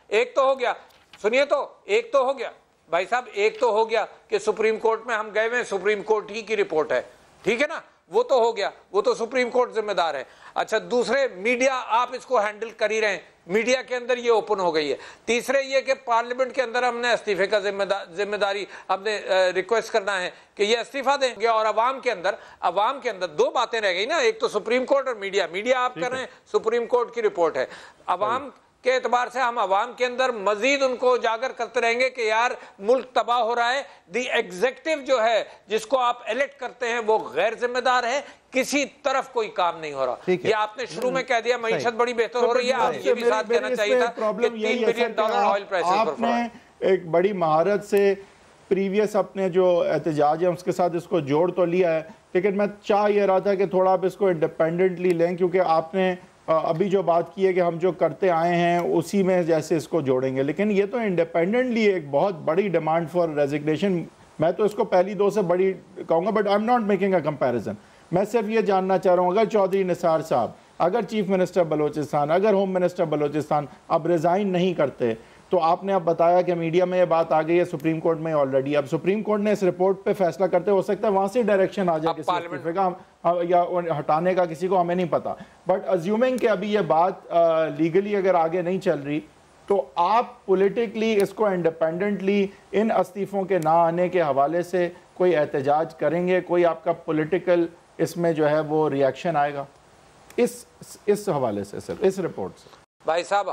ایک تو ہو گیا، سنیے تو ایک تو ہو گیا بھائی صاحب، ایک تو ہو گیا کہ سپریم کورٹ میں ہم گئے ہوئے، سپریم کورٹ ہی کی رپورٹ ہے، ٹھیک ہے نا، وہ تو ہو گیا، وہ تو سپریم کورٹ ذمہ دار ہے۔ اچھا دوسرے میڈیا، آپ اس کو ہینڈل کر ہی رہے ہیں، میڈیا کے اندر یہ اوپن ہو گئی ہے۔ تیسرے یہ کہ پارلیمنٹ کے اندر ہم نے استعفے کا ذمہ داری ہم نے ریکویسٹ کرنا ہے کہ یہ استعفیٰ دیں گے، اور عوام کے اندر 2 باتیں رہ گئی نا، ایک تو سپریم کورٹ اور میڈیا آپ کر رہے ہیں، سپریم کورٹ کی رپورٹ ہے۔ عوام کے اعتبار سے ہم عوام کے اندر مزید ان کو اجاگر کرتے رہیں گے کہ یار ملک تباہ ہو رہا ہے، دی ایگزیکٹو جو ہے جس کو آپ الیکٹ کرتے ہیں وہ غیر ذمہ دار ہے، کسی طرف کوئی کام نہیں ہو رہا۔ یہ آپ نے شروع میں کہہ دیا معیشت بڑی بہتر ہو رہی ہے، آپ یہ بھی ساتھ کہنا چاہیے تھا کہ $3 بلین آئل پرائسز پر آپ نے ایک بڑی مہارت سے پریویس اپنے جو احتجاج ہیں اس کے ساتھ اس کو جوڑ تو لیا ہے، لیکن میں چاہ یہ رہا تھا کہ تھوڑا آپ اس کو انڈیپینڈنٹلی لیں، کیونکہ آپ نے ابھی جو بات کی ہے کہ ہم جو کرتے آئے ہیں اسی میں جیسے اس کو جوڑیں گے، لیکن یہ تو انڈیپینڈنٹلی ایک بہت بڑی ڈیمانڈ فار ریزگنیشن، میں تو اس کو پہلی 2 سے بڑی کہوں گا، but I am not making a comparison. میں صرف یہ جاننا چاہ رہا ہوں، اگر چودھری نثار صاحب، اگر چیف منسٹر بلوچستان، اگر ہوم منسٹر بلوچستان اب ریزائن نہیں کرتے، تو آپ نے اب بتایا کہ میڈیا میں یہ بات آ گئی ہے، سپریم کورٹ میں آلریڈی، اب سپریم کورٹ نے اس رپورٹ پہ فیصلہ کرتے، ہو سکتا ہے وہاں سے ڈائریکشن آ جائے کسی استعفے کا یا ہٹانے کا، کسی کو ہمیں نہیں پتا، بٹ ازیومنگ کہ ابھی یہ بات لیگلی اگر آگے نہیں چل رہی، تو آپ پولیٹکلی اس کو انڈیپینڈنٹلی ان استعفوں کے نہ آنے کے حوالے سے کوئی احتجاج کریں گے؟ کوئی آپ کا پولیٹیکل اس میں جو ہے وہ ریاکشن آئے گا اس حوالے سے، صرف اس رپورٹ سے؟ بھائی صاحب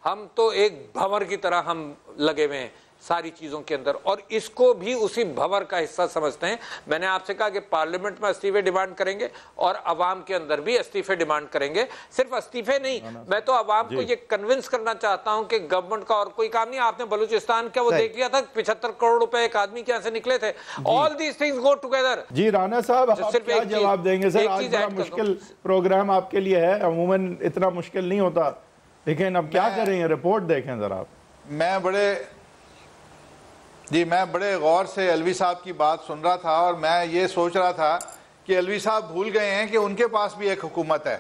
ہم تو ایک بھنور کی طرح ہم لگے ہوئے ہیں ساری چیزوں کے اندر، اور اس کو بھی اسی بھنور کا حصہ سمجھتے ہیں۔ میں نے آپ سے کہا کہ پارلیمنٹ میں استعفے ڈیمانڈ کریں گے اور عوام کے اندر بھی استعفے ڈیمانڈ کریں گے۔ صرف استعفے نہیں، میں تو عوام کو یہ کنونس کرنا چاہتا ہوں کہ گورنمنٹ کا اور کوئی کام نہیں۔ آپ نے بلوچستان کا وہ دیکھ لیا تھا، 75 کروڑ روپے ایک آدمی کے یہاں سے نکلے تھے۔ All these things go together. جی رانا صاحب آپ کیا جواب دیں گے؟ سر آج بڑا مشکل پروگرام آپ کے لیے ہے، عموماً اتنا مشکل نہیں ہوتا، لیکن اب کیا کریں ہیں؟ رپورٹ دیکھیں ذرا آپ۔ میں بڑے غور سے الوی صاحب کی بات سن رہا تھا، اور میں یہ سوچ رہا تھا کہ الوی صاحب بھول گئے ہیں کہ ان کے پاس بھی ایک حکومت ہے،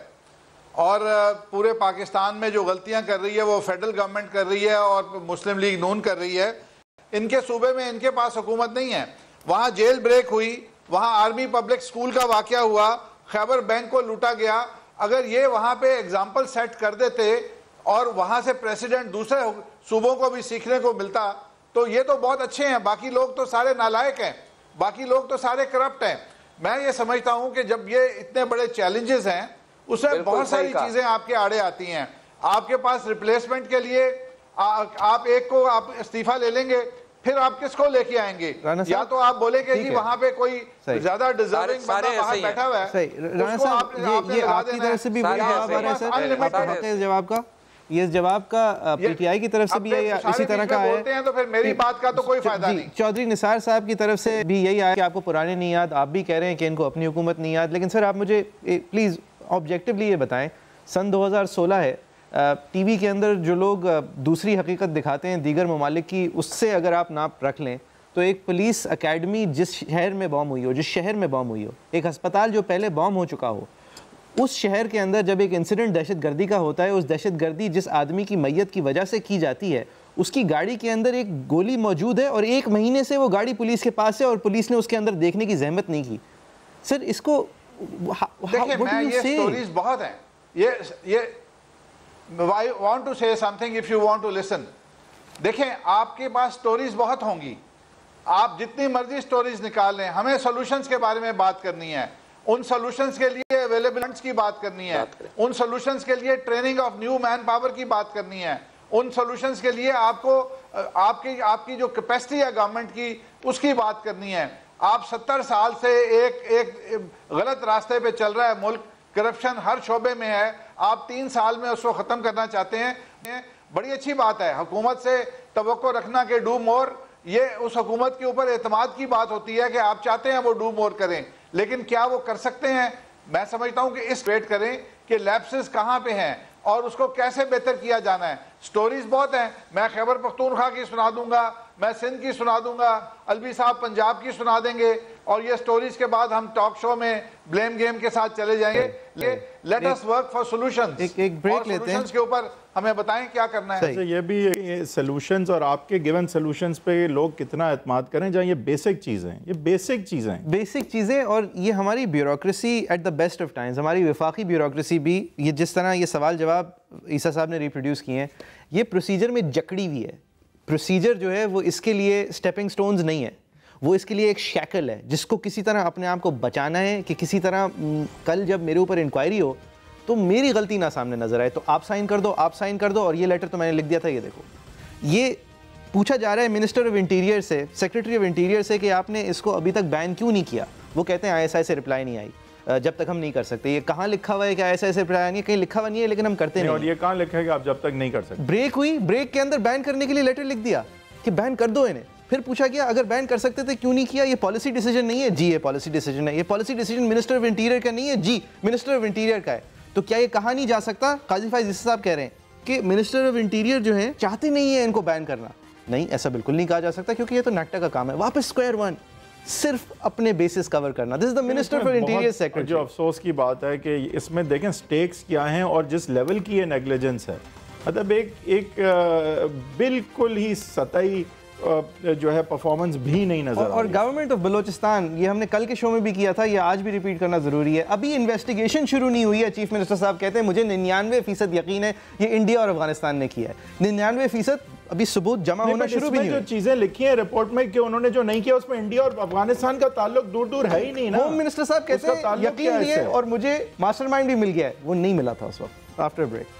اور پورے پاکستان میں جو غلطیاں کر رہی ہے وہ فیڈرل گورنمنٹ کر رہی ہے اور مسلم لیگ نون کر رہی ہے۔ ان کے صوبے میں ان کے پاس حکومت نہیں ہے. وہاں جیل بریک ہوئی, وہاں آرمی پبلک سکول کا واقعہ ہوا, خیبر بینک کو لوٹا گیا. اگر یہ وہاں پہ ایگزامپل سیٹ کر دیتے اور وہاں سے پریسیڈنٹ دوسرے صوبوں کو بھی سیکھنے کو ملتا تو یہ تو بہت اچھے ہیں. باقی لوگ تو سارے نالائق ہیں, باقی لوگ تو سارے کرپٹ ہیں. میں یہ سمجھتا ہوں کہ جب یہ اتنے بڑے چیلنجز ہیں اس میں بہت ساری چیزیں آپ کے آڑے آتی ہیں. آپ کے پاس ریپلیسمنٹ کے لیے آپ ایک کو آپ استعفیٰ لے لیں گے, پھر آپ کس کو لے کے آئیں گے؟ یا تو آپ بولیں کہ جی وہاں پہ کوئی زیادہ ڈیزرونگ بندہ باہر بیٹھا ہوا ہے. رانا صاحب یہ آپ کی طرف سے بھی وہی جواب آ رہا ہے سر, جواب کا یہ جواب کا پی ٹی آئی کی طرف سے بھی اسی طرح کا ہے تو پھر میری بات کا تو کوئی فائدہ نہیں. چودھری نثار صاحب کی طرف سے بھی یہی آیا کہ آپ کو پرانے نہیں یاد, آپ بھی کہہ رہے ہیں کہ ان کو اپنی حکومت نہیں یاد. لیکن سر آپ مجھے پلیز آبجیکٹیولی یہ بتائیں, سن 2016 ہے, ٹی وی کے اندر جو لوگ دوسری حقیقت دکھاتے ہیں دیگر ممالک کی, اس سے اگر آپ ناپ رکھ لیں تو ایک پولیس اکیڈمی جس شہر میں بام ہوئی ہو, جس شہر میں بام ہوئی ہو, ایک ہسپتال جو پہلے بام ہو چکا ہو, اس شہر کے اندر جب ایک انسیڈنٹ دہشت گردی کا ہوتا ہے, اس دہشت گردی جس آدمی کی میت کی وجہ سے کی جاتی ہے, اس کی گاڑی کے اندر ایک گولی موجود ہے اور 1 مہینے سے وہ گاڑی پولیس کے پاس ہے اور پولیس نے اس کے اندر دیکھنے کی زحمت نہیں کی. سر اس کو دیکھیں, میں یہ سٹوریز بہت ہیں, یہ I want to say something if you want to listen. دیکھیں آپ کے پاس سٹوریز بہت ہوں گی, آپ جتنی مرضی سٹوریز نکال لیں, ہمیں سولوشنز کے بارے میں بات کرنی ہے, ان سولوشنز کے لیے اویلیبل فنڈز کی بات کرنی ہے, ان سولوشنز کے لیے training of new manpower کی بات کرنی ہے, ان سولوشنز کے لیے آپ کو آپ کی جو کیپیسٹی ہے گورنمنٹ کی اس کی بات کرنی ہے. آپ 70 سال سے ایک غلط راستے پہ چل رہا ہے ملک, کرپشن ہر شعبے میں ہے, آپ 3 سال میں اس کو ختم کرنا چاہتے ہیں. بڑی اچھی بات ہے, حکومت سے توقع رکھنا کہ ڈو مور, یہ اس حکومت کے اوپر اعتماد کی بات ہوتی ہے کہ آپ چاہتے ہیں وہ ڈو مور کریں, لیکن کیا وہ کر سکتے ہیں؟ میں سمجھتا ہوں کہ اس ویٹ کریں کہ لیپسز کہاں پہ ہیں اور اس کو کیسے بہتر کیا جانا ہے. سٹوریز بہت ہیں, میں خیبر پختونخوا کی سنا دوں گا, میں سندھ کی سنا دوں گا, الوی صاحب پنجاب کی سنا دیں گے, اور یہ سٹوریز کے بعد ہم ٹاک شو میں بلیم گیم کے ساتھ چلے جائیں گے. Let us work for solutions, ایک بریک لیتے ہیں, سولوشنز کے اوپر ہمیں بتائیں کیا کرنا ہے. یہ بھی سولوشنز اور آپ کے گیون سولوشنز پہ لوگ کتنا اعتماد کریں, جہاں یہ بیسک چیزیں ہیں, یہ بیسک چیزیں اور یہ ہماری bureaucracy at the best of times, ہماری وفاقی بیوروکریسی بھی, یہ جس طرح یہ سوال جواب عیسیٰ صاحب نے ریپروڈیوس کیے ہیں, یہ پروسیجر میں جکڑی ہوئی ہے. پروسیجر جو ہے وہ اس کے لیے سٹیپنگ سٹونز نہیں ہے, وہ اس کے لیے ایک شیکل ہے جس کو کسی طرح اپنے آپ کو بچانا ہے کہ کسی طرح کل جب میرے اوپر انکوائری ہو تو میری غلطی نہ سامنے نظر آئے, تو آپ سائن کر دو, اور یہ لیٹر تو میں نے لکھ دیا تھا, یہ دیکھو. یہ پوچھا جا رہا ہے منسٹر آف انٹیریئر سے, سیکریٹری آف انٹیریئر سے, کہ آپ نے اس کو ابھی تک بین کیوں نہیں کیا. وہ کہتے ہیں ISI سے رپلائی نہیں آئی, جب تک ہم نہیں کر سکتے. یہ کہاں لکھا ہوا ہے کہ ISI سے رپلائی نہیں ہے؟ کہیں لکھا ہوا نہیں ہے, لیکن ہم کرتے نہیں. اور یہ کہاں لکھا ہے کہ آپ جب تک نہیں کر سکتے. بریک ہوئی, بریک کے اندر بین کرنے کے لیے لیٹر لکھ دیا کہ بین کر دو انہیں. پھر پوچھا گیا اگر بین کر سکتے تھے کیوں نہیں کیا؟ یہ پالیسی ڈیسیجن نہیں ہے. جی یہ پالیسی ڈیسیجن ہے. یہ policy decision minister of interior کا نہیں ہے. جی منسٹر آف انٹیریئر کا ہے. تو کیا یہ کہا نہیں جا سکتا؟ قاضی فائز عیسی صاحب کہہ رہے ہیں کہ منسٹر آف انٹیریئر جو ہیں چاہتے نہیں ہیں ان کو بین کرنا. نہیں, ایسا بالکل نہیں کہا جا سکتا, کیونکہ یہ تو نیکٹا کا کام ہے. واپس اسکوائر ون, صرف اپنے بیسس کور کرنا. This is the minister for interior secretary. جو افسوس کی بات ہے کہ اس میں دیکھیں سٹیکس کیا ہیں اور جس لیول کی یہ نیگلیجنس ہے, مطلب ایک بالکل ہی سطحی جو ہے پرفارمنس بھی نہیں نظر آ رہی. اور گورنمنٹ آف بلوچستان, یہ ہم نے کل کے شو میں بھی کیا تھا, یہ آج بھی ریپیٹ کرنا ضروری ہے, ابھی انویسٹیگیشن شروع نہیں ہوئی ہے. چیف منسٹر صاحب کہتے ہیں مجھے 99% یقین ہے یہ انڈیا اور افغانستان نے کیا ہے. 99% ابھی ثبوت جمع ہونا شروع بھی نہیں ہوئی. جو چیزیں لکھی ہیں رپورٹ میں کہ انہوں نے جو نہیں کیا, اس میں انڈیا اور افغانستان کا تعلق دور دور ہے ہی نہیں نا. ہوم منسٹر صاحب کہتے ہیں یقین لیے اور مجھے ماسٹر مائنڈ بھی مل گیا ہے, وہ نہیں ملا تھا اس وقت. After break.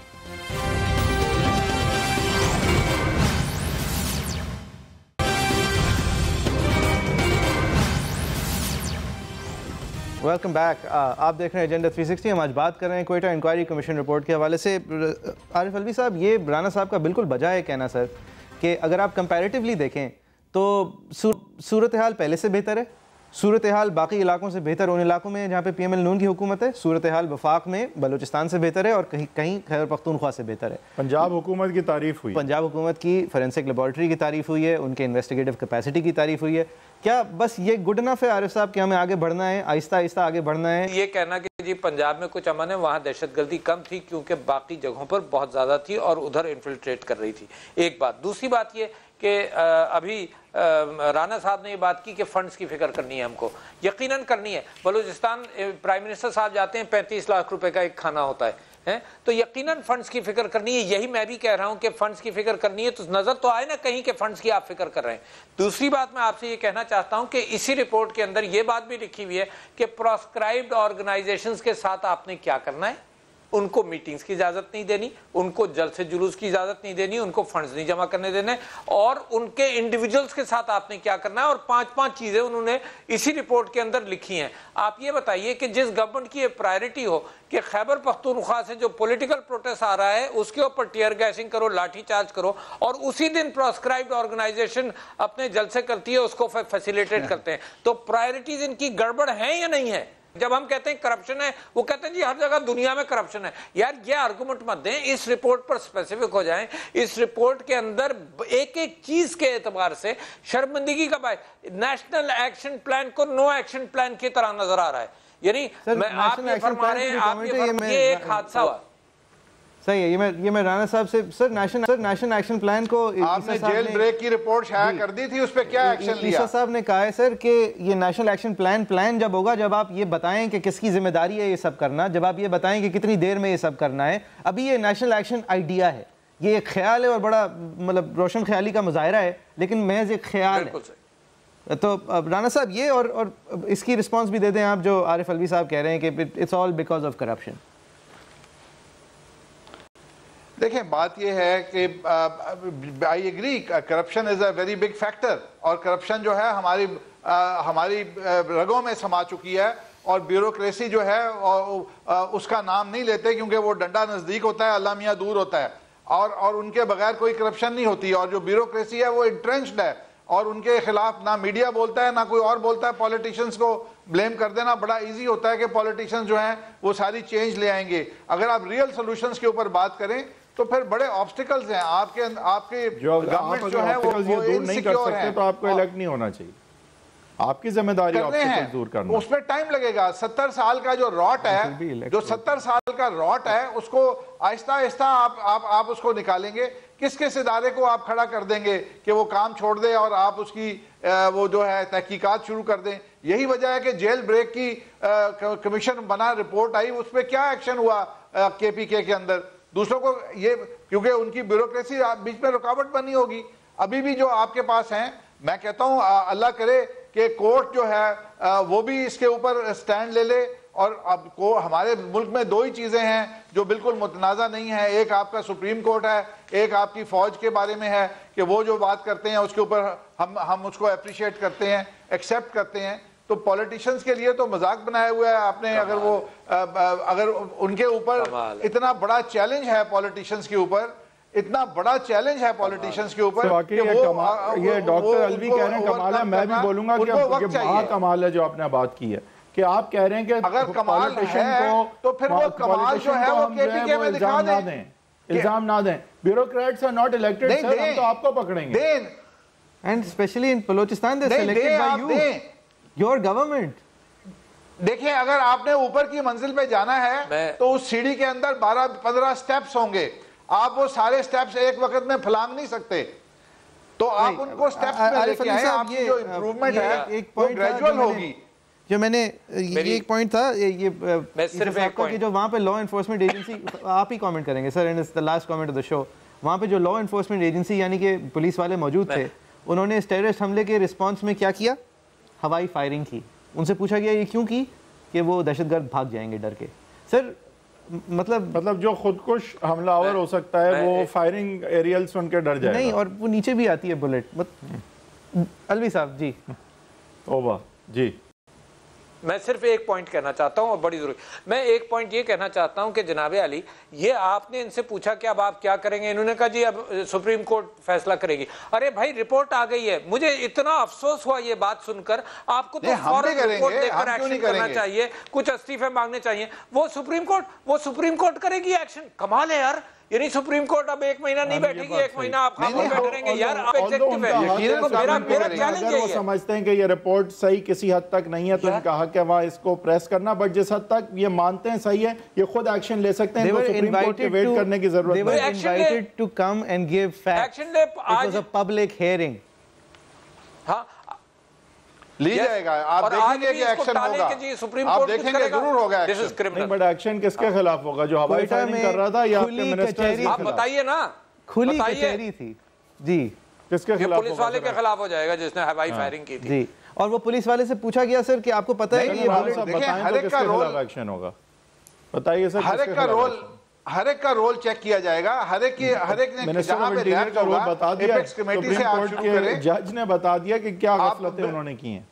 Welcome back. آپ دیکھ رہے ہیں ایجنڈا 360. ہم آج بات کر رہے ہیں کوئٹہ انکوائری کمیشن رپورٹ کے حوالے سے. عارف الوی صاحب, یہ رانا صاحب کا بالکل بجا ہے کہنا سر کہ اگر آپ کمپیریٹیولی دیکھیں تو صورتحال پہلے سے بہتر ہے, صورتحال باقی علاقوں سے بہتر ان علاقوں میں جہاں پہ پی ایم ایل نون کی حکومت ہے, صورتحال وفاق میں بلوچستان سے بہتر ہے, اور کہیں خیبر پختونخوا سے بہتر ہے. پنجاب حکومت کی تعریف ہوئی, پنجاب حکومت کی فورینسک لیبارٹری کی تعریف ہوئی ہے, ان کے انویسٹیگیٹو کیپیسٹی کی تعریف ہوئی ہے. کیا بس یہ گڈ انف ہے عارف صاحب کہ ہمیں آگے بڑھنا ہے, آہستہ آہستہ آگے بڑھنا ہے؟ یہ کہنا کہ جی پنجاب میں کچھ امن ہے, وہاں دہشت گردی کم تھی کیونکہ باقی جگہوں پر بہت زیادہ تھی اور ادھر انفلٹریٹ کر رہی تھی, ایک بات. دوسری بات یہ کہ ابھی رانا صاحب نے یہ بات کی کہ فنڈز کی فکر کرنی ہے ہم کو، یقیناً کرنی ہے. بلوچستان پرائم منسٹر صاحب جاتے ہیں 35 لاکھ روپے کا ایک کھانا ہوتا ہے، تو یقیناً فنڈز کی فکر کرنی ہے. یہی میں بھی کہہ رہا ہوں کہ فنڈز کی فکر کرنی ہے، تو نظر تو آئے نا کہیں کہ فنڈز کی آپ فکر کر رہے ہیں. دوسری بات میں آپ سے یہ کہنا چاہتا ہوں کہ اسی رپورٹ کے اندر یہ بات بھی لکھی ہوئی ہے کہ پراسکرائبڈ آرگنائزیشنز کے ساتھ آپ نے کیا کرنا ہے. ان کو میٹنگز کی اجازت نہیں دینی، ان کو جلسے جلوس کی اجازت نہیں دینی، ان کو فنڈز نہیں جمع کرنے دینے، اور ان کے انڈیویجولز کے ساتھ آپ نے کیا کرنا ہے. اور 5 چیزیں انہوں نے اسی رپورٹ کے اندر لکھی ہیں. آپ یہ بتائیے کہ جس گورنمنٹ کی یہ پرائرٹی ہو کہ خیبر پختونخوا سے جو پولیٹیکل پروٹیسٹ آ رہا ہے اس کے اوپر ٹیئر گیسنگ کرو، لاٹھی چارج کرو، اور اسی دن پراسکرائبڈ آرگنائزیشن اپنے جلسے کرتی ہے، اس کو فیسیلیٹیٹ کرتے ہیں، تو پرائرٹیز ان کی گڑبڑ ہیں یا نہیں ہے؟ جب ہم کہتے ہیں کرپشن ہے، وہ کہتے ہیں جی ہر جگہ دنیا میں کرپشن ہے. یار یہ آرگومنٹ مت دیں، اس رپورٹ پر اسپیسیفک ہو جائیں. اس رپورٹ کے اندر ایک ایک چیز کے اعتبار سے شرمندگی کا باعث نیشنل ایکشن پلان کو نو ایکشن پلان کی طرح نظر آ رہا ہے. یعنی آپ یہ فرما رہے ہیں یہ ایک حادثہ ہوا. صحیح ہے. یہ میں رانا صاحب سے سر نیشنل ایکشن پلان کو آپ نے جیل بریک کی رپورٹ شائع کر دی تھی، اس پہ کیا ایکشن لیا؟ عیسیٰ صاحب نے کہا ہے سر کہ یہ نیشنل ایکشن پلان جب ہوگا، جب آپ یہ بتائیں کہ کس کی ذمہ داری ہے یہ سب کرنا، جب آپ یہ بتائیں کہ کتنی دیر میں یہ سب کرنا ہے. ابھی یہ نیشنل ایکشن آئیڈیا ہے، یہ ایک خیال ہے اور بڑا مطلب روشن خیالی کا مظاہرہ ہے، لیکن محض ایک خیال ہے. تو رانا صاحب یہ اور اس کی رسپانس بھی دے دیں آپ جو عارف الوی صاحب کہہ رہے ہیں کہ it's all because of corruption. دیکھیں بات یہ ہے کہ I agree corruption is a very big factor, اور کرپشن جو ہے ہماری رگوں میں سما چکی ہے، اور بیوروکریسی جو ہے اس کا نام نہیں لیتے کیونکہ وہ ڈنڈا نزدیک ہوتا ہے، اللہ میاں دور ہوتا ہے، اور ان کے بغیر کوئی کرپشن نہیں ہوتی. اور جو بیوروکریسی ہے وہ انٹرنچڈ ہے، اور ان کے خلاف نہ میڈیا بولتا ہے نہ کوئی اور بولتا ہے. پولیٹیشنز کو بلیم کر دینا بڑا ایزی ہوتا ہے کہ پولیٹیشنز جو ہیں وہ ساری چینج لے آئیں گے. اگر آپ ریئل سولوشنز کے اوپر بات کریں تو پھر بڑے آبسٹیکلز ہیں. آپ کے گورنمنٹ جو ہے وہ دور نہیں کر سکتے تو آپ کو الیکٹ نہیں ہونا چاہیے. آپ کی ذمہ داری آبسٹیکل دور کرنا. اس پہ ٹائم لگے گا. 70 سال کا جو راٹ ہے، جو 70 سال کا راٹ ہے، اس کو آہستہ آہستہ آپ اس کو نکالیں گے. کس ادارے کو آپ کھڑا کر دیں گے کہ وہ کام چھوڑ دے اور آپ اس کی وہ جو ہے تحقیقات شروع کر دیں. یہی وجہ ہے کہ جیل بریک کی کمیشن بنا، رپورٹ آئی، اس پہ کیا ایکشن ہوا کے پی کے اندر. دوسروں کو یہ کیونکہ ان کی بیوروکریسی بیچ میں رکاوٹ بنی ہوگی. ابھی بھی جو آپ کے پاس ہیں، میں کہتا ہوں اللہ کرے کہ کورٹ جو ہے وہ بھی اس کے اوپر سٹینڈ لے لے. اور اب ہمارے ملک میں 2 ہی چیزیں ہیں جو بالکل متنازع نہیں ہیں. ایک آپ کا سپریم کورٹ ہے، ایک آپ کی فوج کے بارے میں ہے کہ وہ جو بات کرتے ہیں اس کے اوپر ہم اس کو اپریشیٹ کرتے ہیں، ایکسیپٹ کرتے ہیں. تو پولیٹیشنز کے لیے تو مذاق بنایا ہوا ہے آپ نے. اگر ان کے اوپر اتنا بڑا چیلنج ہے پولیٹیشنز کے اوپر، اتنا بڑا چیلنج ہے پولیٹیشنز کے اوپر، یہ ڈاکٹر الوی کہہ رہے ہیں کمال ہے. میں بھی بولوں گا کہ بہت کمال ہے جو آپ نے بات کی ہے کہ آپ کہہ رہے ہیں کہ اگر کمال ہے تو پھر وہ کمال جو ہے وہ کے پی کے میں دکھا دیں، الزام نہ دیں. Bureaucrats are not elected sir، ہم تو آپ کو پکڑیں گے. And especially in Balochistan they're selected by you. Your government. دیکھیں اگر آپ نے اوپر کی منزل پہ جانا ہے تو اس سیڑھی کے اندر 12-15 سٹیپس ہوں گے. آپ وہ سارے سٹیپس ایک وقت میں پھلانگ نہیں سکتے. تو آپ ان کو سٹیپس میں لے کے آئیں. آپ کی جو امپروومنٹ ہے وہ گریجول ہوگی. جو میں نے یہ ایک پوائنٹ تھا، یہ صرف ایک پوائنٹ جو وہاں پہ لا انفورسمنٹ ایجنسی، آپ ہی کامنٹ کریں گے sir, and it's the last comment of the show. وہاں پہ جو لا انفورسمنٹ ایجنسی یعنی کہ پولیس والے موجود تھے، انہوں نے اس ٹیررسٹ حملے کے رسپانس میں کیا کیا؟ ہوائی فائرنگ کی. ان سے پوچھا گیا یہ کیوں کی؟ کہ وہ دہشت گرد بھاگ جائیں گے ڈر کے. سر مطلب جو خودکش حملہ آور ہو سکتا ہے وہ فائرنگ ایریل سن کے ڈر جائے گا. نہیں، اور وہ نیچے بھی آتی ہے بلٹ. الوی صاحب جی. اوبا جی. میں صرف ایک پوائنٹ کہنا چاہتا ہوں اور بڑی ضروری. میں ایک پوائنٹ یہ کہنا چاہتا ہوں کہ جناب علی، یہ آپ نے ان سے پوچھا کہ اب آپ کیا کریں گے؟ انہوں نے کہا جی اب سپریم کورٹ فیصلہ کرے گی. ارے بھائی رپورٹ آ گئی ہے. مجھے اتنا افسوس ہوا یہ بات سن کر. آپ کو تو فوراً رپورٹ دے کر ایکشن کرنا چاہیے، کچھ استعفے مانگنے چاہیے. وہ سپریم کورٹ کرے گی ایکشن. کمال ہے یار. یعنی سپریم کورٹ اب 1 مہینہ نہیں بیٹھے گی, 1 مہینہ آپ خاموش بیٹھے رہیں گے. یار آپ ایگزیکٹو ہے, میرا چیلنج اگر وہ سمجھتے ہیں کہ یہ رپورٹ صحیح کسی حد تک نہیں ہے تو ان کا حق ہے وہاں اس کو پریس کرنا, بٹ جس حد تک یہ مانتے ہیں صحیح ہے یہ خود ایکشن لے سکتے ہیں, سپریم کورٹ کے ویٹ کرنے کی ضرورت نہیں. They were invited to come and give facts. It was a public hearing. ہاں لی جائے گا, آپ دیکھیں گے کہ ایکشن ہوگا, آپ دیکھیں گے ضرور ہوگا ایکشن. بٹ ایکشن کس کے خلاف ہوگا, جو ہوائی فائرنگ کر رہا تھا یا آپ کے منسٹر؟ آپ بتائیے نا, کھلی کچہری تھی جی, کس کے خلاف؟ پولیس والے کے خلاف ہو جائے گا جس نے ہوائی فائرنگ کی تھی جی. اور وہ پولیس والے سے پوچھا گیا سر کہ آپ کو پتہ ہے کہ یہ بتائیں تو کس کے خلاف ایکشن ہوگا, بتائیے سر. ہر ایک کا رول چیک کیا جائے گا, ہر ایک نے جہاں پہ لیب کا رول بتا دیا, ایپیکس کمیٹی سے آپ شروع کریں. جج نے بتا دیا کہ کیا غفلتیں انہوں نے کی ہیں.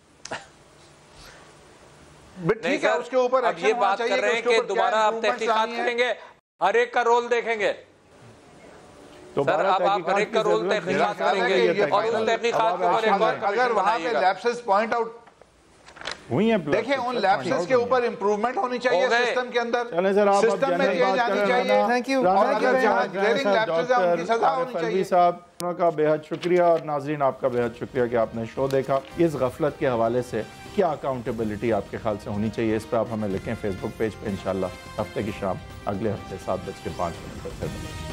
ٹھیک ہے, اس کے اوپر اب یہ بات کر رہے ہیں کہ دوبارہ آپ تحقیقات کریں گے, ہر ایک کا رول دیکھیں گے. سر اب آپ ہر ایک کا رول تحقیقات کریں گے اور اس تحقیقات کو اگر وہاں پہ لیپسز پوائنٹ آؤٹ ہوئی ہیں, دیکھیں ان لیپسز کے اوپر امپروومنٹ ہونی چاہیے سسٹم کے اندر, سسٹم میں چینج آنی چاہیے, اور اگر جہاں گلیرنگ لیپسز ہیں ان کی سزا ہونی چاہیے. صاحب کا بے حد شکریہ, اور ناظرین آپ کا بے حد شکریہ کہ آپ نے شو دیکھا. اس غفلت کے حوالے سے کیا اکاؤنٹیبلٹی آپ کے خیال سے ہونی چاہیے, اس پر آپ ہمیں لکھیں فیس بک پیج پہ. انشاءاللہ ہفتے کی شام اگلے ہفتے 7:05 پر